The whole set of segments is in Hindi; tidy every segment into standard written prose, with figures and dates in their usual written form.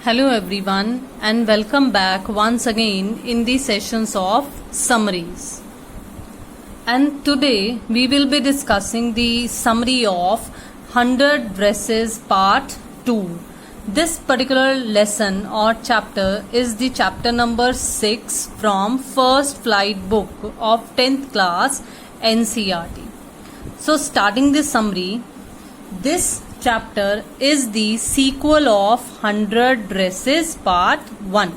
Hello everyone and welcome back once again in the sessions of summaries. And today we will be discussing the summary of 100 Dresses Part 2. This particular lesson or chapter is the chapter number 6 from First Flight book of 10th class NCERT. So starting this summary, this chapter is the sequel of 100 Dresses Part 1.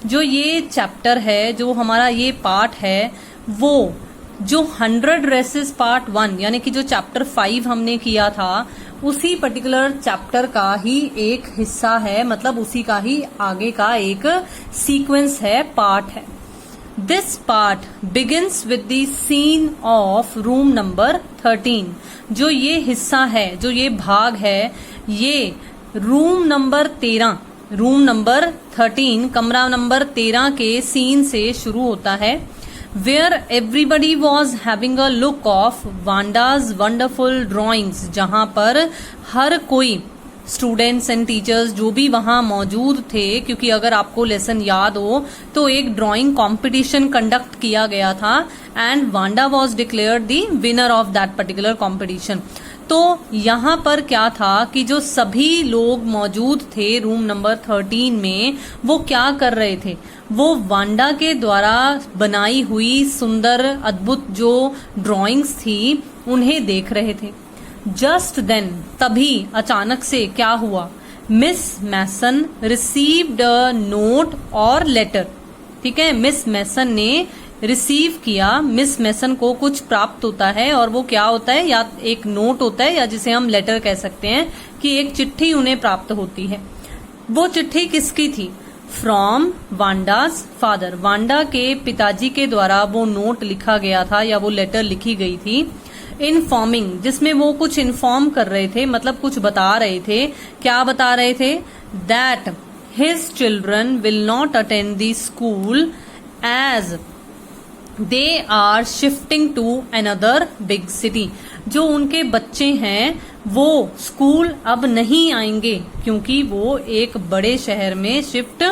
जो ये चैप्टर है, जो हमारा ये पार्ट है, वो जो 100 Dresses Part 1 यानी कि जो चैप्टर 5 हमने किया था, उसी पर्टिकुलर चैप्टर का ही एक हिस्सा है, मतलब उसी का ही आगे का एक सीक्वेंस है, पार्ट है. This part begins with the scene of room number 13. जो ये हिस्सा है, जो ये भाग है, ये रूम नंबर 13 कमरा नंबर 13 के सीन से शुरू होता है. Where everybody was having a look of Vanda's wonderful drawings. जहां पर हर कोई स्टूडेंट्स एंड टीचर्स जो भी वहां मौजूद थे, क्योंकि अगर आपको लेसन याद हो तो एक ड्राइंग कंपटीशन कंडक्ट किया गया था and Wanda was declared the winner of that particular competition. तो यहाँ पर क्या था कि जो सभी लोग मौजूद थे रूम नंबर 13 में, वो क्या कर रहे थे, वो वांडा के द्वारा बनाई हुई सुंदर अद्भुत जो ड्राइंग्स थी उन्हें देख रहे थे. जस्ट देन, तभी अचानक से क्या हुआ, Miss Mason received a note और लेटर. ठीक है, मिस मैसन ने रिसीव किया, मिस मैसन को कुछ प्राप्त होता है, और वो क्या होता है, या एक नोट होता है या जिसे हम लेटर कह सकते हैं, कि एक चिट्ठी उन्हें प्राप्त होती है. वो चिट्ठी किसकी थी? From Wanda's father. वांडा के पिताजी के द्वारा वो नोट लिखा गया था या वो लेटर लिखी गई थी. इन्फॉर्मिंग, जिसमें वो कुछ इन्फॉर्म कर रहे थे, मतलब कुछ बता रहे थे. क्या बता रहे थे? That his children will not attend the school as they are shifting to another big city. जो उनके बच्चे हैं वो स्कूल अब नहीं आएंगे क्योंकि वो एक बड़े शहर में शिफ्ट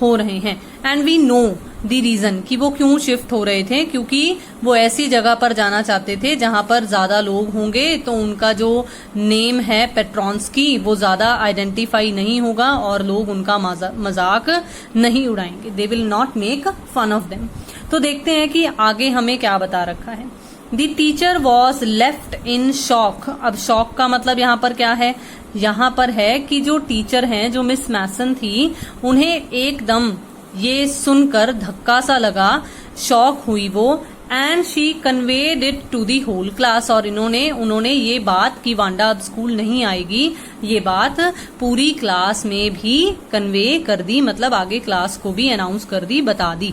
हो रहे हैं. And we know the reason, कि वो क्यों शिफ्ट हो रहे थे, क्योंकि वो ऐसी जगह पर जाना चाहते थे जहां पर ज्यादा लोग होंगे, तो उनका जो नेम है पेट्रॉन्स्की वो ज्यादा आइडेंटिफाई नहीं होगा और लोग उनका मजाक नहीं उड़ाएंगे. They will not make fun of them. तो देखते हैं कि आगे हमें क्या बता रखा है. The teacher was left in shock. अब शॉक का मतलब यहाँ पर क्या है? यहाँ पर है कि जो टीचर हैं, जो मिस मैसन थी, उन्हें एकदम ये सुनकर धक्का सा लगा, शॉक हुई वो. And she conveyed it to the whole class. और उन्होंने ये बात कि वांडा अब स्कूल नहीं आएगी, ये बात पूरी क्लास में भी कन्वे कर दी, मतलब आगे क्लास को भी अनाउंस कर दी, बता दी.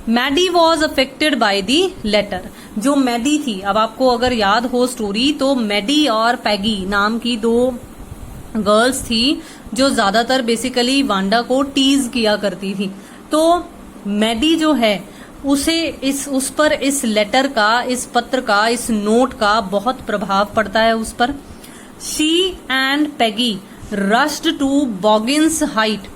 Maddie was affected by the letter. जो मैडी थी, अब आपको अगर याद हो स्टोरी, तो मैडी और पैगी नाम की दो गर्ल्स थी जो ज्यादातर बेसिकली वांडा को टीज किया करती थी. तो मैडी जो है उसे उस पर इस लेटर का, इस पत्र का, इस नोट का बहुत प्रभाव पड़ता है उस पर. She and Peggy rushed to Boggins Height.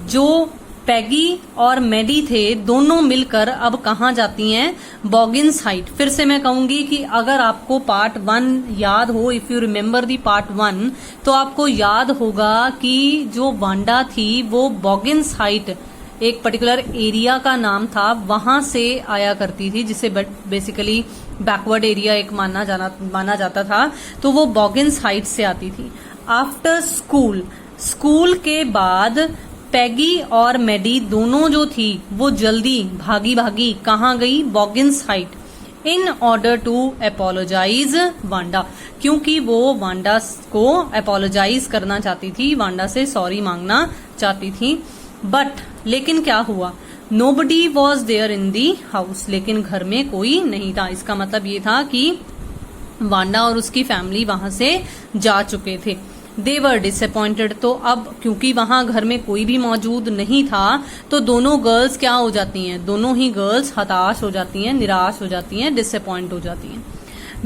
जो पैगी और मैडी थे, दोनों मिलकर अब कहाँ जाती हैं? बॉगिन्स हाइट. फिर से मैं कहूंगी कि अगर आपको पार्ट 1 याद हो, if you remember the part 1, तो आपको याद होगा कि जो वांडा थी वो बॉगिन्स हाइट एक पर्टिकुलर एरिया का नाम था, वहां से आया करती थी, जिसे बेसिकली बैकवर्ड एरिया एक माना जाता था. तो वो बॉगिन्स हाइट से आती थी. आफ्टर स्कूल के बाद पैगी और मैडी दोनों जो थी वो जल्दी भागी कहाँ गई? Boggins Height. In order to apologise Wanda, क्योंकि वो वांडा को अपोलोजाइज करना चाहती थी, वांडा से सॉरी मांगना चाहती थी. बट लेकिन क्या हुआ? Nobody was there in the house. लेकिन घर में कोई नहीं था. इसका मतलब ये था कि वांडा और उसकी फैमिली वहां से जा चुके थे. दे वर डिसअपॉइंटेड. तो अब क्योंकि वहां घर में कोई भी मौजूद नहीं था, तो दोनों गर्ल्स क्या हो जाती हैं? दोनों ही गर्ल्स हताश हो जाती हैं, निराश हो जाती हैं, डिसअपॉइंट हो जाती हैं.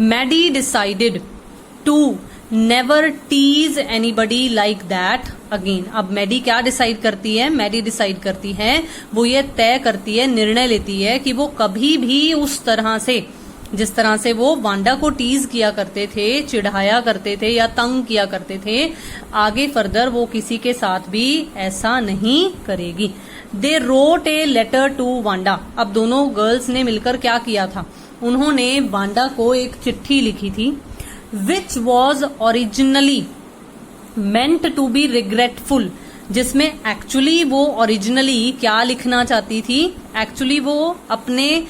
Maddy decided to never tease anybody like that again. अब मैडी क्या डिसाइड करती है? मैडी डिसाइड करती है, वो ये तय करती है, निर्णय लेती है कि वो कभी भी उस तरह से, जिस तरह से वो वांडा को टीज किया करते थे, चिढ़ाया करते थे या तंग किया करते थे, आगे फर्दर वो किसी के साथ भी ऐसा नहीं करेगी। They wrote a letter to Wanda. अब दोनों गर्ल्स ने मिलकर क्या किया था? उन्होंने वांडा को एक चिट्ठी लिखी थी, which was originally meant to be regretful, जिसमें एक्चुअली वो ओरिजिनली क्या लिखना चाहती थी? एक्चुअली वो अपने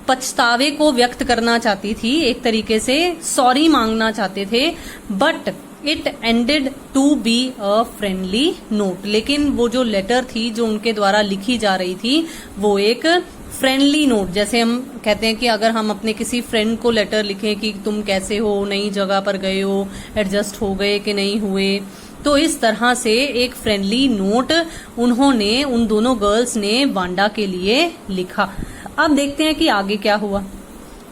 पछतावे को व्यक्त करना चाहती थी, एक तरीके से सॉरी मांगना चाहते थे, but it ended to be a friendly note. लेकिन वो जो लेटर थी जो उनके द्वारा लिखी जा रही थी वो एक फ्रेंडली नोट, जैसे हम कहते हैं कि अगर हम अपने किसी फ्रेंड को लेटर लिखें कि तुम कैसे हो, नई जगह पर गए हो, एडजस्ट हो गए कि नहीं हुए, तो इस तरह से एक फ्रेंडली नोट उन्होंने, उन दोनों गर्ल्स ने वांडा के लिए लिखा। अब देखते हैं कि आगे क्या हुआ।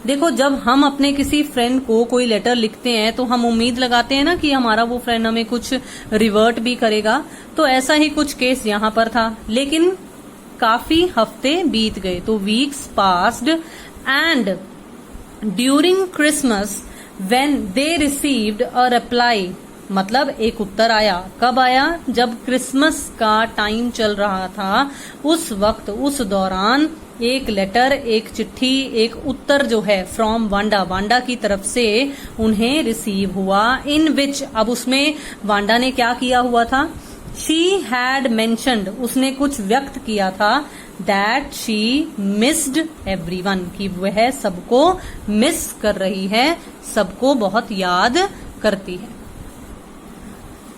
देखो, जब हम अपने किसी फ्रेंड को कोई लेटर लिखते हैं तो हम उम्मीद लगाते हैं ना कि हमारा वो फ्रेंड हमें कुछ रिवर्ट भी करेगा, तो ऐसा ही कुछ केस यहाँ पर था। लेकिन काफी हफ्ते बीत गए, तो weeks passed and during Christmas when they received a reply, मतलब एक उत्तर आया। कब आया? जब क्रिसमस का टाइम चल रहा था, उस वक्त, उस दौरान एक लेटर, एक चिट्ठी, एक उत्तर जो है फ्रॉम वांडा, वांडा की तरफ से उन्हें रिसीव हुआ। इन विच, अब उसमें वांडा ने क्या किया हुआ था? शी हैड मेंशन्ड, उसने कुछ व्यक्त किया था, दैट शी मिस्ड एवरीवन, कि वह सबको मिस कर रही है, सबको बहुत याद करती है।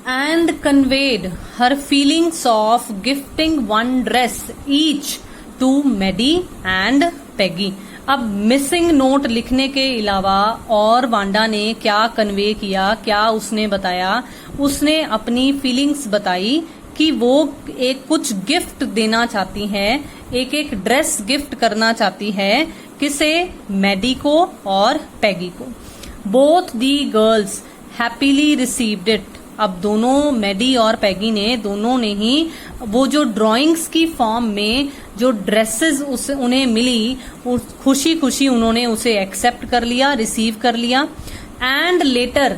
And conveyed her feelings of gifting one dress each to Maddy and Peggy. अब मिसिंग नोट लिखने के अलावा और वांडा ने क्या कन्वे किया, क्या उसने बताया? उसने अपनी फीलिंग्स बताई कि वो एक कुछ गिफ्ट देना चाहती है, एक एक ड्रेस गिफ्ट करना चाहती है। किसे? मैडी को और पेगी को। Both the girls happily received it. अब दोनों, मैडी और पेगी ने, दोनों ने ही वो जो ड्राइंग्स की फॉर्म में जो ड्रेसेस उन्हें मिली, खुशी खुशी उन्होंने उसे एक्सेप्ट कर लिया, रिसीव कर लिया। एंड लेटर,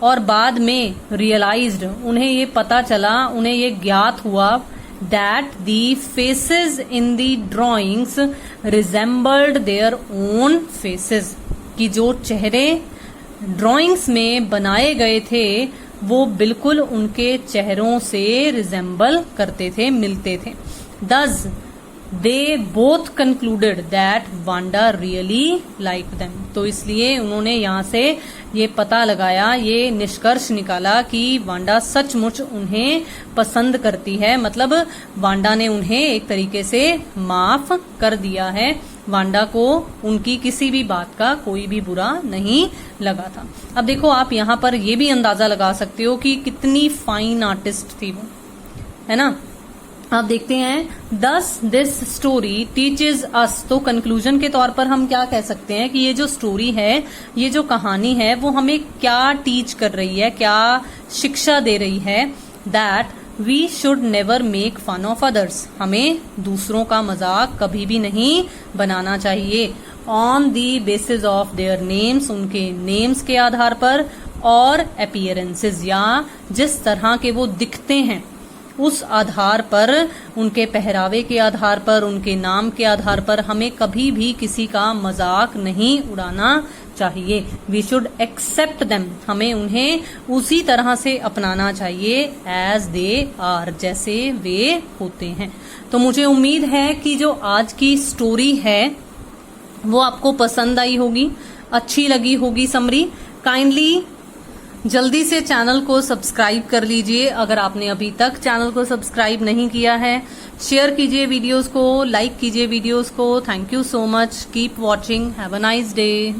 और बाद में रियलाइज्ड, उन्हें ये पता चला, उन्हें ये ज्ञात हुआ, that the faces in the drawings resembled their own faces, कि जो चेहरे ड्राइंग्स में बनाए गए थे वो बिल्कुल उनके चेहरों से रिजेंबल करते थे, मिलते थे। दस they both concluded that Wanda really like them. तो इसलिए उन्होंने यहाँ से ये पता लगाया, ये निष्कर्ष निकाला कि वांडा सचमुच उन्हें पसंद करती है, मतलब वांडा ने उन्हें एक तरीके से माफ कर दिया है। वांडा को उनकी किसी भी बात का कोई भी बुरा नहीं लगा था। अब देखो, आप यहाँ पर ये भी अंदाजा लगा सकते हो कि कितनी फाइन आर्टिस्ट थी वो, है ना। आप देखते हैं, दस दिस स्टोरी टीचेज अस। तो कंक्लूजन के तौर पर हम क्या कह सकते हैं कि ये जो स्टोरी है, ये जो कहानी है, वो हमें क्या टीच कर रही है, क्या शिक्षा दे रही है? That we should never make fun of others. हमें दूसरों का मजाक कभी भी नहीं बनाना चाहिए। On the basis of their names, उनके नेम्स के आधार पर, और अपीयरेंसेस, या जिस तरह के वो दिखते हैं उस आधार पर, उनके पहरावे के आधार पर, उनके नाम के आधार पर हमें कभी भी किसी का मजाक नहीं उड़ाना चाहिए। वी शुड एक्सेप्ट देम, हमें उन्हें उसी तरह से अपनाना चाहिए, एज दे आर, जैसे वे होते हैं। तो मुझे उम्मीद है कि जो आज की स्टोरी है वो आपको पसंद आई होगी, अच्छी लगी होगी समरी। काइंडली जल्दी से चैनल को सब्सक्राइब कर लीजिए अगर आपने अभी तक चैनल को सब्सक्राइब नहीं किया है। शेयर कीजिए वीडियोस को, लाइक कीजिए वीडियोस को। Thank you so much. Keep watching. Have a nice day.